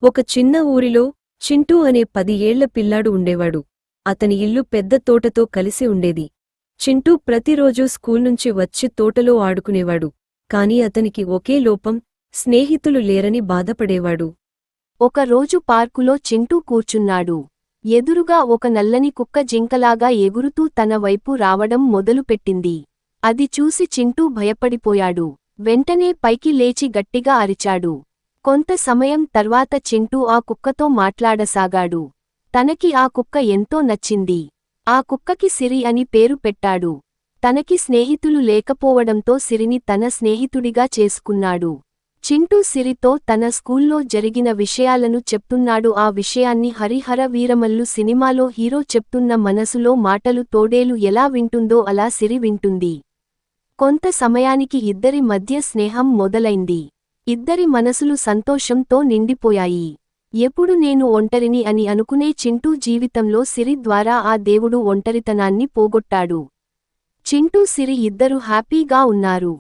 ఒక చిన్న ఊరిలో చింటూ అనే 10 ఏళ్ల పిల్లాడు ఉండేవాడు. అతని ఇల్లు పెద్ద తోటతో కలిసి ఉండేది. చింటూ ప్రతిరోజూ స్కూల్ నుంచి వచ్చి తోటలో ఆడుకునేవాడు. కాని అతనికి ఒకే లోపం, స్నేహితులు లేరని బాధపడేవాడు. ఒకరోజు పార్కులో చింటూ కూర్చున్నాడు. ఎదురుగా ఒక నల్లని కుక్క జింకలాగా ఎగురుతూ తన వైపు రావడం మొదలుపెట్టింది. అది చూసి చింటూ భయపడిపోయాడు. వెంటనే పైకి లేచి గట్టిగా అరిచాడు. కొంత సమయం తర్వాత చింటూ ఆ కుక్కతో మాట్లాడసాగాడు. తనకి ఆ కుక్క ఎంతో నచ్చింది. ఆ కుక్కకి సిరి అని పేరు పెట్టాడు. తనకి స్నేహితులు లేకపోవడంతో సిరిని తన స్నేహితుడిగా చేసుకున్నాడు. చింటూ సిరితో తన స్కూల్లో జరిగిన విషయాలను చెప్తున్నాడు. ఆ విషయాన్ని హరిహర వీరమల్లు సినిమాలో హీరో చెప్తున్న మనసులో మాటలు తోడేలు ఎలా వింటుందో అలా సిరి వింటుంది. కొంత సమయానికి ఇద్దరి మధ్య స్నేహం మొదలైంది. ఇద్దరి మనసులు సంతోషంతో నిండిపోయాయి. ఎప్పుడు నేను ఒంటరిని అని అనుకునే చింటూ జీవితంలో సిరి ద్వారా ఆ దేవుడు ఒంటరితనాన్ని పోగొట్టాడు. చింటూ సిరి ఇద్దరు హ్యాపీగా ఉన్నారు.